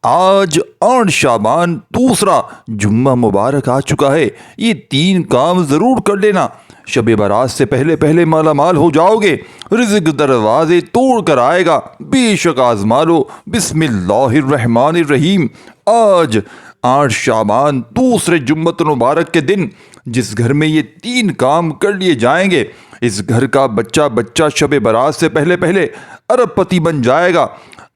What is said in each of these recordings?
آج 8 شعبان دوسرا جمعہ مبارک آ چکا ہے۔ یہ 3 کام ضرور کر لینا۔ شب برات سے پہلے پہلے مالا مال ہو جاؤ گے، رزق دروازے توڑ کر آئے گا۔ بے شک آزما لو۔ بسم اللہ الرحمن الرحیم۔ آج 8 شعبان دوسرے جمعۃ المبارک کے دن جس گھر میں یہ 3 کام کر لیے جائیں گے، اس گھر کا بچہ شب برات سے پہلے پہلے ارب پتی بن جائے گا۔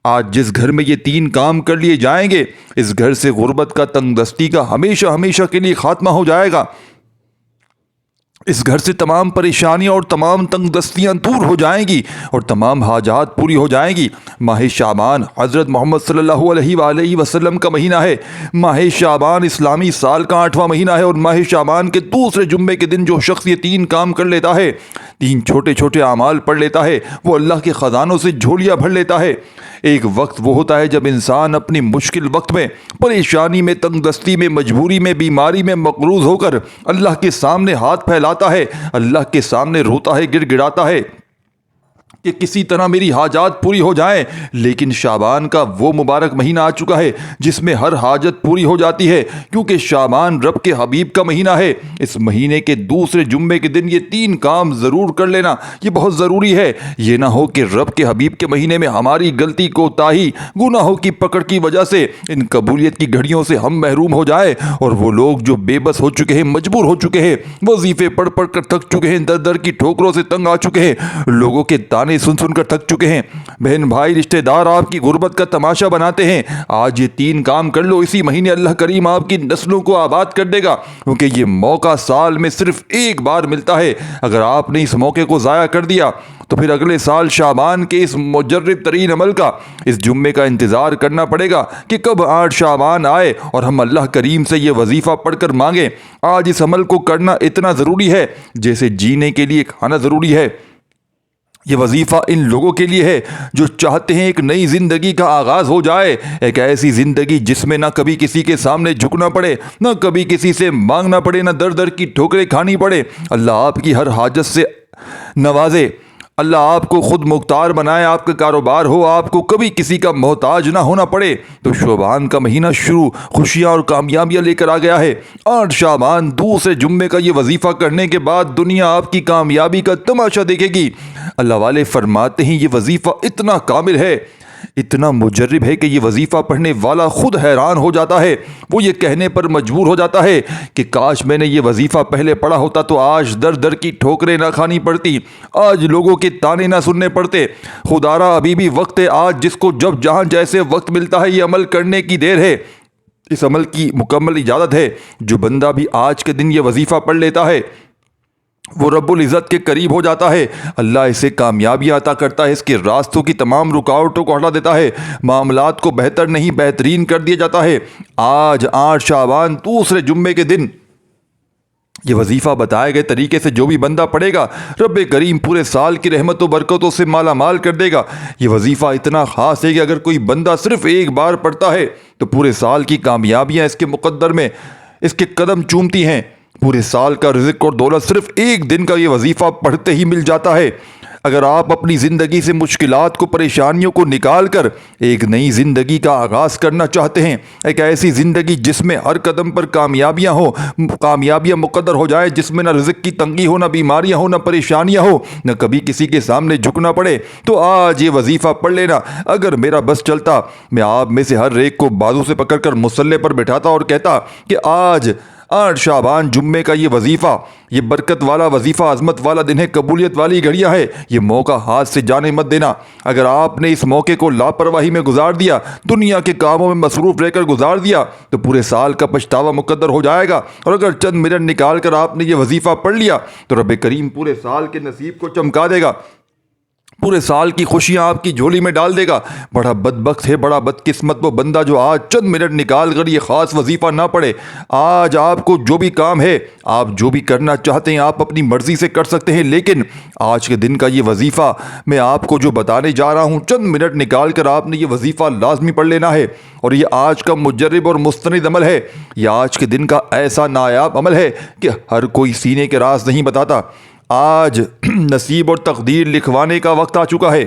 آج جس گھر میں یہ 3 کام کر لیے جائیں گے، اس گھر سے غربت کا، تنگ دستی کا ہمیشہ ہمیشہ کے لیے خاتمہ ہو جائے گا۔ اس گھر سے تمام پریشانیاں اور تمام تنگ دستیاں دور ہو جائیں گی اور تمام حاجات پوری ہو جائیں گی۔ ماہ شعبان حضرت محمد صلی اللہ علیہ وآلہ وسلم کا مہینہ ہے۔ ماہ شعبان اسلامی سال کا 8واں مہینہ ہے، اور ماہ شعبان کے دوسرے جمعے کے دن جو شخص یہ 3 کام کر لیتا ہے، 3 چھوٹے چھوٹے اعمال پڑھ لیتا ہے، وہ اللہ کے خزانوں سے جھولیاں بھر لیتا ہے۔ ایک وقت وہ ہوتا ہے جب انسان اپنی مشکل وقت میں، پریشانی میں، تنگ دستی میں، مجبوری میں، بیماری میں مقروض ہو کر اللہ کے سامنے ہاتھ پھیلاتا ہے، اللہ کے سامنے روتا ہے، گڑ گڑاتا ہے کہ کسی طرح میری حاجات پوری ہو جائیں۔ لیکن شعبان کا وہ مبارک مہینہ آ چکا ہے جس میں ہر حاجت پوری ہو جاتی ہے، کیونکہ شعبان رب کے حبیب کا مہینہ ہے۔ اس مہینے کے دوسرے جمعے کے دن یہ 3 کام ضرور کر لینا، یہ بہت ضروری ہے۔ یہ نہ ہو کہ رب کے حبیب کے مہینے میں ہماری غلطی، کوتاہی، گناہوں کی پکڑ کی وجہ سے ان قبولیت کی گھڑیوں سے ہم محروم ہو جائیں، اور وہ لوگ جو بے بس ہو چکے ہیں، مجبور ہو چکے ہیں، وظیفے پڑھ پڑھ کر تھک چکے ہیں، در در کی ٹھوکروں سے تنگ آ چکے ہیں، لوگوں کے تانے سن سن کر تھک چکے ہیں، بہن بھائی رشتہ دار آپ کی غربت کا تماشا بناتے ہیں، آج یہ 3 کام کر لو۔ اسی مہینے اللہ کریم آپ کی نسلوں کو آباد کر دے گا، کیونکہ یہ موقع سال میں صرف ایک بار ملتا ہے۔ اگر آپ نے اس موقع کو ضائع کر دیا تو پھر اگلے سال شعبان کے اس مجرب ترین عمل کا، اس جمعے کا انتظار کرنا پڑے گا کہ کب 8 شعبان آئے اور ہم اللہ کریم سے یہ وظیفہ پڑھ کر مانگیں۔ آج اس عمل کو کرنا اتنا ضروری ہے جیسے جینے کے لیے کھانا ضروری ہے۔ یہ وظیفہ ان لوگوں کے لیے ہے جو چاہتے ہیں ایک نئی زندگی کا آغاز ہو جائے، ایک ایسی زندگی جس میں نہ کبھی کسی کے سامنے جھکنا پڑے، نہ کبھی کسی سے مانگنا پڑے، نہ در در کی ٹھوکریں کھانی پڑے۔ اللہ آپ کی ہر حاجت سے نوازے، اللہ آپ کو خود مختار بنائے، آپ کا کاروبار ہو، آپ کو کبھی کسی کا محتاج نہ ہونا پڑے۔ تو شعبان کا مہینہ شروع خوشیاں اور کامیابیاں لے کر آ گیا ہے۔ 8 شعبان دوسرے جمعے کا یہ وظیفہ کرنے کے بعد دنیا آپ کی کامیابی کا تماشا دیکھے گی۔ اللہ والے فرماتے ہیں یہ وظیفہ اتنا کامل ہے، اتنا مجرب ہے کہ یہ وظیفہ پڑھنے والا خود حیران ہو جاتا ہے۔ وہ یہ کہنے پر مجبور ہو جاتا ہے کہ کاش میں نے یہ وظیفہ پہلے پڑھا ہوتا تو آج در در کی ٹھوکریں نہ کھانی پڑتی، آج لوگوں کے تانے نہ سننے پڑتے۔ خدارا ابھی بھی وقت ہے، آج جس کو جب جہاں جیسے وقت ملتا ہے یہ عمل کرنے کی دیر ہے، اس عمل کی مکمل اجازت ہے۔ جو بندہ بھی آج کے دن یہ وظیفہ پڑھ لیتا ہے وہ رب العزت کے قریب ہو جاتا ہے، اللہ اسے کامیابیاں عطا کرتا ہے، اس کے راستوں کی تمام رکاوٹوں کو ہٹا دیتا ہے، معاملات کو بہتر نہیں بہترین کر دیا جاتا ہے۔ آج 8 شعبان دوسرے جمعے کے دن یہ وظیفہ بتائے گئے طریقے سے جو بھی بندہ پڑھے گا، رب کریم پورے سال کی رحمت و برکتوں سے مالا مال کر دے گا۔ یہ وظیفہ اتنا خاص ہے کہ اگر کوئی بندہ صرف ایک بار پڑھتا ہے تو پورے سال کی کامیابیاں اس کے مقدر میں اس کے قدم چومتی ہیں۔ پورے سال کا رزق اور دولت صرف ایک دن کا یہ وظیفہ پڑھتے ہی مل جاتا ہے۔ اگر آپ اپنی زندگی سے مشکلات کو، پریشانیوں کو نکال کر ایک نئی زندگی کا آغاز کرنا چاہتے ہیں، ایک ایسی زندگی جس میں ہر قدم پر کامیابیاں ہوں، کامیابیاں مقدر ہو جائیں، جس میں نہ رزق کی تنگی ہو، نہ بیماریاں ہو، نہ پریشانیاں ہو، نہ کبھی کسی کے سامنے جھکنا پڑے، تو آج یہ وظیفہ پڑھ لینا۔ اگر میرا بس چلتا میں آپ میں سے ہر ایک کو بازو سے پکڑ کر مصلے پر بٹھاتا اور کہتا کہ آج 8 شعبان جمعے کا یہ وظیفہ، یہ برکت والا وظیفہ، عظمت والا دن ہے، قبولیت والی گھڑیاں ہے، یہ موقع ہاتھ سے جانے مت دینا۔ اگر آپ نے اس موقع کو لاپرواہی میں گزار دیا، دنیا کے کاموں میں مصروف رہ کر گزار دیا، تو پورے سال کا پچھتاوا مقدر ہو جائے گا۔ اور اگر چند منٹ نکال کر آپ نے یہ وظیفہ پڑھ لیا تو رب کریم پورے سال کے نصیب کو چمکا دے گا، پورے سال کی خوشیاں آپ کی جھولی میں ڈال دے گا۔ بڑا بدبخت ہے، بڑا بدقسمت وہ بندہ جو آج چند منٹ نکال کر یہ خاص وظیفہ نہ پڑھے۔ آج آپ کو جو بھی کام ہے، آپ جو بھی کرنا چاہتے ہیں، آپ اپنی مرضی سے کر سکتے ہیں، لیکن آج کے دن کا یہ وظیفہ میں آپ کو جو بتانے جا رہا ہوں، چند منٹ نکال کر آپ نے یہ وظیفہ لازمی پڑھ لینا ہے۔ اور یہ آج کا مجرب اور مستند عمل ہے، یہ آج کے دن کا ایسا نایاب عمل ہے کہ ہر کوئی سینے کے راز نہیں بتاتا۔ آج نصیب اور تقدیر لکھوانے کا وقت آ چکا ہے۔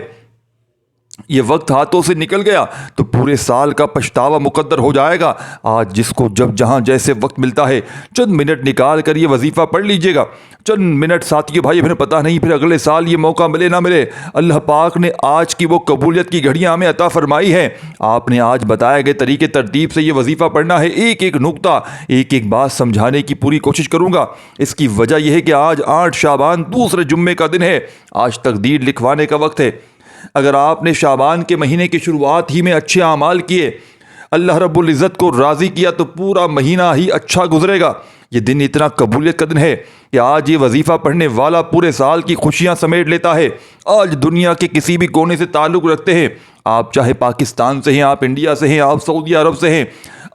یہ وقت ہاتھوں سے نکل گیا تو پورے سال کا پچھتاوا مقدر ہو جائے گا۔ آج جس کو جب جہاں جیسے وقت ملتا ہے چند منٹ نکال کر یہ وظیفہ پڑھ لیجئے گا۔ چند منٹ ساتھیو بھائی بہنوں، پتہ نہیں پھر اگلے سال یہ موقع ملے نہ ملے۔ اللہ پاک نے آج کی وہ قبولیت کی گھڑیاں ہمیں عطا فرمائی ہیں۔ آپ نے آج بتائے گئے طریقے ترتیب سے یہ وظیفہ پڑھنا ہے۔ ایک ایک نقطہ، ایک ایک بات سمجھانے کی پوری کوشش کروں گا۔ اس کی وجہ یہ ہے کہ آج 8 شعبان دوسرے جمعے کا دن ہے۔ آج تقدیر لکھوانے کا وقت ہے۔ اگر آپ نے شعبان کے مہینے کی شروعات ہی میں اچھے اعمال کیے، اللہ رب العزت کو راضی کیا، تو پورا مہینہ ہی اچھا گزرے گا۔ یہ دن اتنا قبولیت کا دن ہے کہ آج یہ وظیفہ پڑھنے والا پورے سال کی خوشیاں سمیٹ لیتا ہے۔ آج دنیا کے کسی بھی کونے سے تعلق رکھتے ہیں، آپ چاہے پاکستان سے ہیں، آپ انڈیا سے ہیں، آپ سعودی عرب سے ہیں،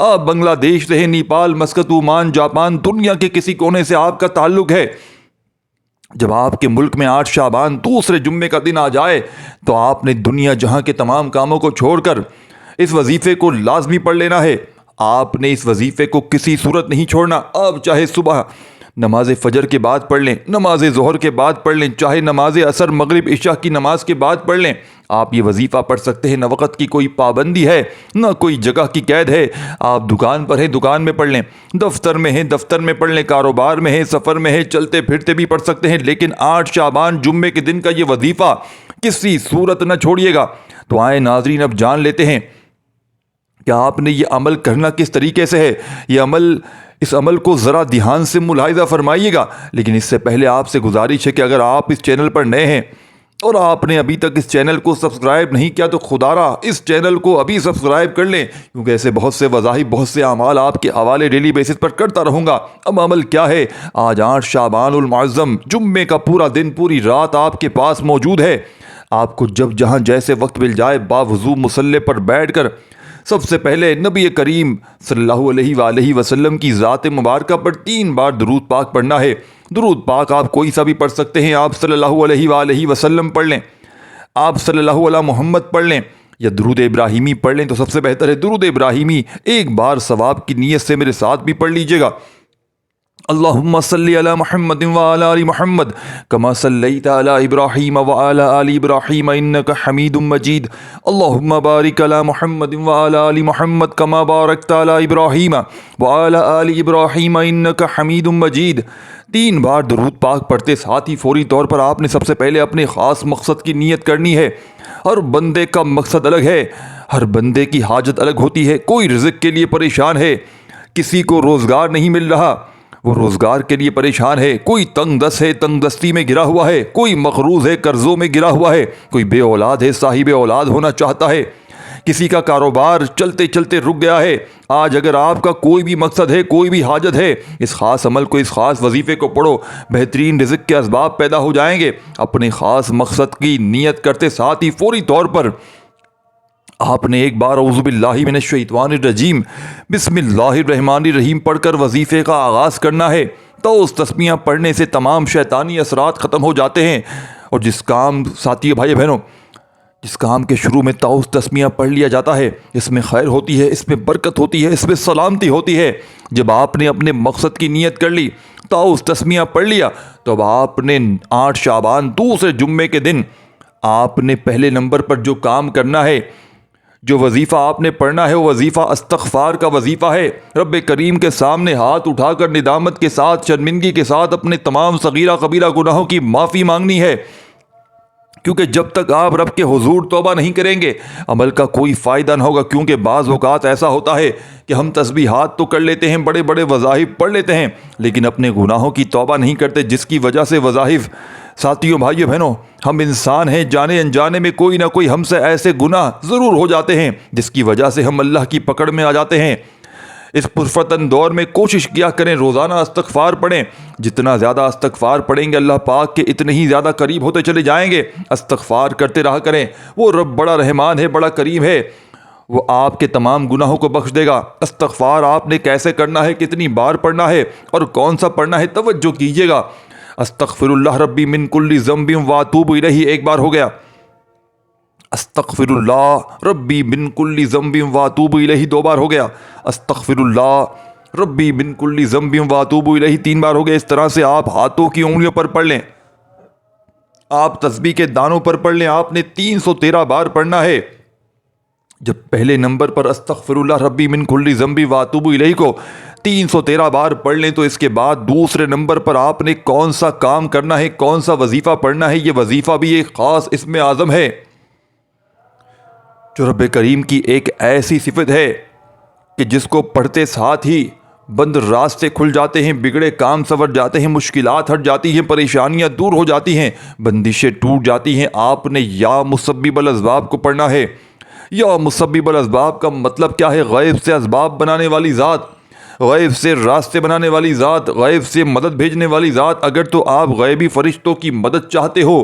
آپ بنگلہ دیش سے ہیں، نیپال، مسقط، عمان، جاپان، دنیا کے کسی کونے سے آپ کا تعلق ہے، جب آپ کے ملک میں 8 شعبان دوسرے جمعے کا دن آ جائے تو آپ نے دنیا جہاں کے تمام کاموں کو چھوڑ کر اس وظیفے کو لازمی پڑھ لینا ہے۔ آپ نے اس وظیفے کو کسی صورت نہیں چھوڑنا۔ آپ چاہے صبح نماز فجر کے بعد پڑھ لیں، نماز ظہر کے بعد پڑھ لیں، چاہے نماز عصر، مغرب، عشاء کی نماز کے بعد پڑھ لیں، آپ یہ وظیفہ پڑھ سکتے ہیں۔ نہ وقت کی کوئی پابندی ہے، نہ کوئی جگہ کی قید ہے۔ آپ دکان پر ہیں، دکان میں پڑھ لیں، دفتر میں ہیں، دفتر میں پڑھ لیں، کاروبار میں ہیں، سفر میں ہیں، چلتے پھرتے بھی پڑھ سکتے ہیں، لیکن 8 شعبان جمعے کے دن کا یہ وظیفہ کسی صورت نہ چھوڑیے گا۔ تو آئے ناظرین، اب جان لیتے ہیں کہ آپ نے یہ عمل کرنا کس طریقے سے ہے۔ اس عمل کو ذرا دھیان سے ملاحظہ فرمائیے گا، لیکن اس سے پہلے آپ سے گزارش ہے کہ اگر آپ اس چینل پر نئے ہیں اور آپ نے ابھی تک اس چینل کو سبسکرائب نہیں کیا تو خدا را اس چینل کو ابھی سبسکرائب کر لیں، کیونکہ ایسے بہت سے وظائف، بہت سے اعمال آپ کے حوالے ڈیلی بیسس پر کرتا رہوں گا۔ اب عمل کیا ہے؟ آج 8 شعبان المعظم جمعے کا پورا دن، پوری رات آپ کے پاس موجود ہے۔ آپ کو جب جہاں جیسے وقت مل جائے باوضو مصلی پر بیٹھ کر سب سے پہلے نبی کریم صلی اللہ علیہ وآلہ وسلم کی ذات مبارکہ پر 3 بار درود پاک پڑھنا ہے۔ درود پاک آپ کوئی سا بھی پڑھ سکتے ہیں، آپ صلی اللہ علیہ وآلہ وسلم پڑھ لیں، آپ صلی اللہ علیہ محمد پڑھ لیں، یا درود ابراہیمی پڑھ لیں تو سب سے بہتر ہے۔ درود ابراہیمی ایک بار ثواب کی نیت سے میرے ساتھ بھی پڑھ لیجئے گا۔ اللہم صلی علی محمد وعلی آل محمد کما صلیت علی ابراہیم وعلی آل ابراہیم انک حمید مجید۔ اللہم بارک علی محمد وعلی آل محمد کما بارکت علی ابراہیم وعلی آل ابراہیم انک حمید مجید۔ 3 بار درود پاک پڑھتے ساتھ ہی فوری طور پر آپ نے سب سے پہلے اپنے خاص مقصد کی نیت کرنی ہے۔ ہر بندے کا مقصد الگ ہے، ہر بندے کی حاجت الگ ہوتی ہے۔ کوئی رزق کے لیے پریشان ہے، کسی کو روزگار نہیں مل رہا، وہ روزگار کے لیے پریشان ہے، کوئی تنگ دست ہے، تنگ دستی میں گرا ہوا ہے، کوئی مقروض ہے، قرضوں میں گرا ہوا ہے، کوئی بے اولاد ہے، صاحب اولاد ہونا چاہتا ہے، کسی کا کاروبار چلتے چلتے رک گیا ہے۔ آج اگر آپ کا کوئی بھی مقصد ہے، کوئی بھی حاجت ہے، اس خاص عمل کو، اس خاص وظیفے کو پڑھو، بہترین رزق کے اسباب پیدا ہو جائیں گے۔ اپنے خاص مقصد کی نیت کرتے ساتھ ہی فوری طور پر آپ نے ایک بار اعوذ باللہ من الشیطان الرجیم بسم اللہ الرحمن الرحیم پڑھ کر وظیفے کا آغاز کرنا ہے۔ تو اس تسمیہ پڑھنے سے تمام شیطانی اثرات ختم ہو جاتے ہیں، اور جس کام، ساتھیو بھائی بہنوں، جس کام کے شروع میں طاؤس تسمیہ پڑھ لیا جاتا ہے، اس میں خیر ہوتی ہے، اس میں برکت ہوتی ہے، اس میں سلامتی ہوتی ہے۔ جب آپ نے اپنے مقصد کی نیت کر لی، طاؤس تسمیہ پڑھ لیا، تو اب آپ نے 8 شعبان دوسرے جمعے کے دن آپ نے پہلے نمبر پر جو کام کرنا ہے، جو وظیفہ آپ نے پڑھنا ہے، وہ وظیفہ استغفار کا وظیفہ ہے۔ رب کریم کے سامنے ہاتھ اٹھا کر ندامت کے ساتھ، شرمندگی کے ساتھ اپنے تمام صغیرہ کبیرہ گناہوں کی معافی مانگنی ہے، کیونکہ جب تک آپ رب کے حضور توبہ نہیں کریں گے عمل کا کوئی فائدہ نہ ہوگا۔ کیونکہ بعض اوقات ایسا ہوتا ہے کہ ہم تسبیحات تو کر لیتے ہیں، بڑے بڑے وظائف پڑھ لیتے ہیں، لیکن اپنے گناہوں کی توبہ نہیں کرتے، جس کی وجہ سے وظائف، ساتھیوں بھائیوں بہنوں، ہم انسان ہیں، جانے انجانے میں کوئی نہ کوئی ہم سے ایسے گناہ ضرور ہو جاتے ہیں جس کی وجہ سے ہم اللہ کی پکڑ میں آ جاتے ہیں۔ اس پرفتن دور میں کوشش کیا کریں، روزانہ استغفار پڑھیں۔ جتنا زیادہ استغفار پڑھیں گے اللہ پاک کے اتنے ہی زیادہ قریب ہوتے چلے جائیں گے۔ استغفار کرتے رہا کریں، وہ رب بڑا رحمان ہے، بڑا کریم ہے، وہ آپ کے تمام گناہوں کو بخش دے گا۔ استغفار آپ نے کیسے کرنا ہے، کتنی بار پڑھنا ہے اور کون سا پڑھنا ہے، توجہ کیجیے گا۔ استغفر اللہ ربی من کل ذنب واتوب الیہ ایک بار ہو گیا، استغفر اللہ ربی من کل ذنب واتوب الیہ 2 بار ہو گیا، استغفر اللہ ربی من کل ذنب واتوب الیہ 3 بار ہو گیا۔ اس طرح سے آپ ہاتھوں کی انگلیوں پر پڑھ لیں، آپ تسبیح کے دانوں پر پڑھ لیں، آپ نے 313 بار پڑھنا ہے۔ جب پہلے نمبر پر استغفر اللہ ربی من کل ذنب واتوب الیہ کو 313 بار پڑھ لیں تو اس کے بعد دوسرے نمبر پر آپ نے کون سا کام کرنا ہے، کون سا وظیفہ پڑھنا ہے، یہ وظیفہ بھی ایک خاص اسم اعظم ہے جو رب کریم کی ایک ایسی صفت ہے کہ جس کو پڑھتے ساتھ ہی بند راستے کھل جاتے ہیں، بگڑے کام سنور جاتے ہیں، مشکلات ہٹ جاتی ہیں، پریشانیاں دور ہو جاتی ہیں، بندشیں ٹوٹ جاتی ہیں۔ آپ نے یا مسبب الاسباب کو پڑھنا ہے۔ یا مسبب الاسباب کا مطلب کیا ہے؟ غیب سے اسباب بنانے والی ذات، غیب سے راستے بنانے والی ذات، غیب سے مدد بھیجنے والی ذات۔ اگر تو آپ غیبی فرشتوں کی مدد چاہتے ہو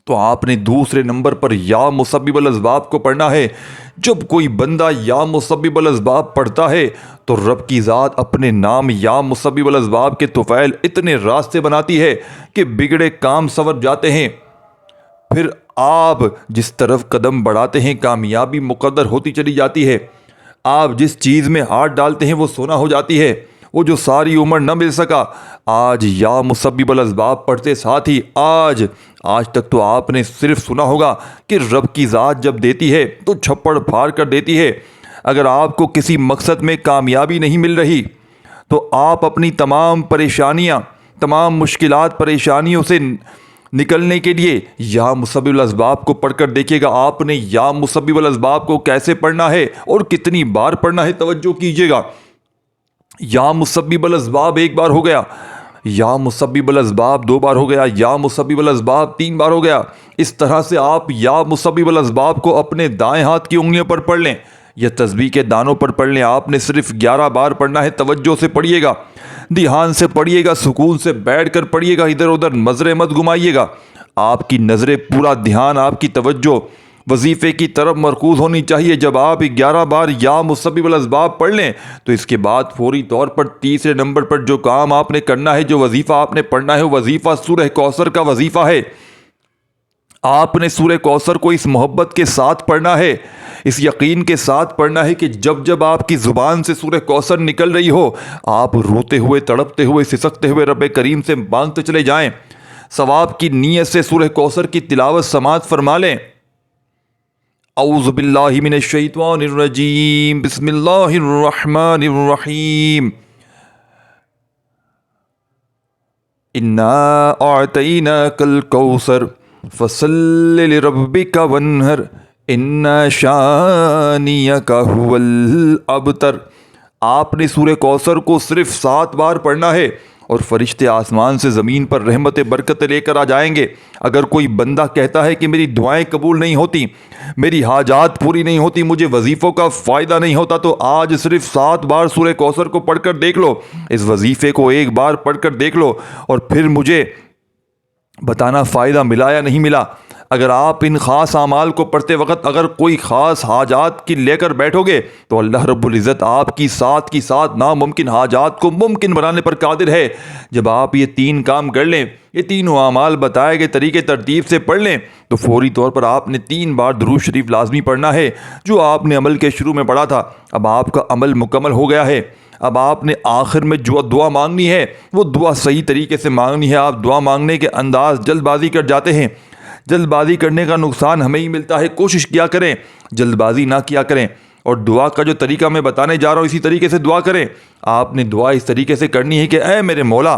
تو آپ نے دوسرے نمبر پر یا مسبب الاسباب کو پڑھنا ہے۔ جب کوئی بندہ یا مسبب الاسباب پڑھتا ہے تو رب کی ذات اپنے نام یا مسبب الاسباب کے طفیل اتنے راستے بناتی ہے کہ بگڑے کام سنور جاتے ہیں۔ پھر آپ جس طرف قدم بڑھاتے ہیں کامیابی مقدر ہوتی چلی جاتی ہے۔ آپ جس چیز میں ہاتھ ڈالتے ہیں وہ سونا ہو جاتی ہے۔ وہ جو ساری عمر نہ مل سکا، آج یا مسبب الاسباب پڑھتے ساتھ ہی آج تک تو آپ نے صرف سنا ہوگا کہ رب کی ذات جب دیتی ہے تو چھپڑ پھاڑ کر دیتی ہے۔ اگر آپ کو کسی مقصد میں کامیابی نہیں مل رہی تو آپ اپنی تمام پریشانیاں، تمام مشکلات پریشانیوں سے نکلنے کے لیے یا مسبب الاسباب کو پڑھ کر دیکھیے گا۔ آپ نے یا مسبب الاسباب کو کیسے پڑھنا ہے اور کتنی بار پڑھنا ہے، توجہ کیجیے گا۔ یا مسبب الاسباب ایک بار ہو گیا، یا مسبب الاسباب 2 بار ہو گیا، یا مسبب الاسباب 3 بار ہو گیا۔ اس طرح سے آپ یا مسبب الاسباب کو اپنے دائیں ہاتھ کی انگلیوں پر پڑھ لیں یا تسبیح کے دانوں پر پڑھ لیں۔ آپ نے صرف 11 بار پڑھنا ہے۔ توجہ سے پڑھیے گا، دھیان سے پڑھیے گا، سکون سے بیٹھ کر پڑھیے گا، ادھر ادھر نظریں مت گھمائیے گا۔ آپ کی نظریں، پورا دھیان، آپ کی توجہ وظیفے کی طرف مرکوز ہونی چاہیے۔ جب آپ 11 بار یا مسبب الاسباب پڑھ لیں تو اس کے بعد فوری طور پر تیسرے نمبر پر جو کام آپ نے کرنا ہے، جو وظیفہ آپ نے پڑھنا ہے، وظیفہ سورہ کوثر کا وظیفہ ہے۔ آپ نے سورہ کوثر کو اس محبت کے ساتھ پڑھنا ہے، اس یقین کے ساتھ پڑھنا ہے کہ جب جب آپ کی زبان سے سورہ کوثر نکل رہی ہو، آپ روتے ہوئے، تڑپتے ہوئے، سسکتے ہوئے رب کریم سے مانگتے چلے جائیں۔ ثواب کی نیت سے سورہ کوثر کی تلاوت سماعت فرما لیں۔ اعوذ باللہ من الشیطان الرجیم، بسم اللہ الرحمن الرحیم۔ انا اعطیناک الکوثر فصل لربک وانحر ان شانیک هو الابتر۔ آپ نے سورہ کوثر کو صرف 7 بار پڑھنا ہے اور فرشتے آسمان سے زمین پر رحمت برکت لے کر آ جائیں گے۔ اگر کوئی بندہ کہتا ہے کہ میری دعائیں قبول نہیں ہوتی، میری حاجات پوری نہیں ہوتی، مجھے وظیفوں کا فائدہ نہیں ہوتا، تو آج صرف 7 بار سورہ کوثر کو پڑھ کر دیکھ لو، اس وظیفے کو ایک بار پڑھ کر دیکھ لو اور پھر مجھے بتانا فائدہ ملا یا نہیں ملا۔ اگر آپ ان خاص اعمال کو پڑھتے وقت اگر کوئی خاص حاجات کی لے کر بیٹھو گے تو اللہ رب العزت آپ کی ساتھ ناممکن حاجات کو ممکن بنانے پر قادر ہے۔ جب آپ یہ 3 کام کر لیں، یہ تینوں اعمال بتائے گئے طریقے ترتیب سے پڑھ لیں تو فوری طور پر آپ نے 3 بار درود شریف لازمی پڑھنا ہے جو آپ نے عمل کے شروع میں پڑھا تھا۔ اب آپ کا عمل مکمل ہو گیا ہے۔ اب آپ نے آخر میں جو دعا مانگنی ہے وہ دعا صحیح طریقے سے مانگنی ہے۔ آپ دعا مانگنے کے انداز جلد بازی کر جاتے ہیں، جلد بازی کرنے کا نقصان ہمیں ہی ملتا ہے۔ کوشش کیا کریں، جلد بازی نہ کیا کریں، اور دعا کا جو طریقہ میں بتانے جا رہا ہوں اسی طریقے سے دعا کریں۔ آپ نے دعا اس طریقے سے کرنی ہے کہ اے میرے مولا،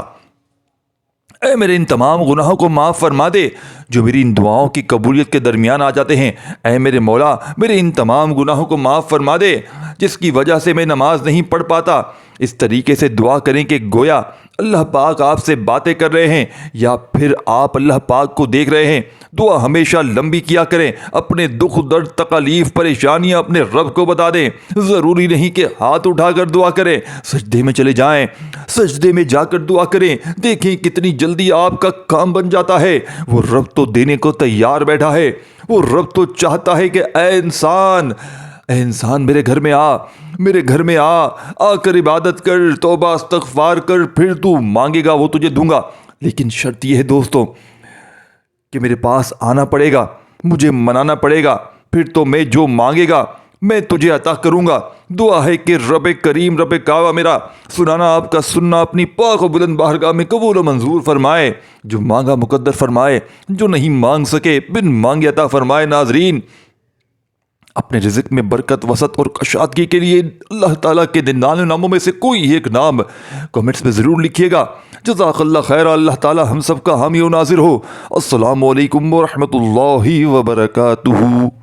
اے میرے ان تمام گناہوں کو معاف فرما دے جو میری ان دعاؤں کی قبولیت کے درمیان آ جاتے ہیں۔ اے میرے مولا، میرے ان تمام گناہوں کو معاف فرما دے جس کی وجہ سے میں نماز نہیں پڑھ پاتا۔ اس طریقے سے دعا کریں کہ گویا اللہ پاک آپ سے باتیں کر رہے ہیں یا پھر آپ اللہ پاک کو دیکھ رہے ہیں۔ دعا ہمیشہ لمبی کیا کریں، اپنے دکھ درد تکالیف پریشانیاں اپنے رب کو بتا دیں۔ ضروری نہیں کہ ہاتھ اٹھا کر دعا کریں، سجدے میں چلے جائیں، سجدے میں جا کر دعا کریں، دیکھیں کتنی جلدی آپ کا کام بن جاتا ہے۔ وہ رب تو دینے کو تیار بیٹھا ہے، وہ رب تو چاہتا ہے کہ اے انسان میرے گھر میں آ، میرے گھر میں آ کر عبادت کر، توبہ استغفار کر، پھر تو مانگے گا وہ تجھے دوں گا۔ لیکن شرط یہ ہے دوستوں کہ میرے پاس آنا پڑے گا، مجھے منانا پڑے گا، پھر تو میں جو مانگے گا میں تجھے عطا کروں گا۔ دعا ہے کہ رب کریم رب کعبہ میرا سنانا آپ کا سننا اپنی پاک و بلند بارگاہ میں قبول و منظور فرمائے، جو مانگا مقدر فرمائے، جو نہیں مانگ سکے بن مانگے عطا فرمائے۔ ناظرین، اپنے رزق میں برکت وسعت اور کشادگی کے لیے اللہ تعالیٰ کے 99 ناموں میں سے کوئی ایک نام کمنٹس میں ضرور لکھیے گا۔ جزاک اللہ خیر، اللہ تعالیٰ ہم سب کا حامی و ناظر ہو۔ السلام علیکم ورحمۃ اللہ وبرکاتہ۔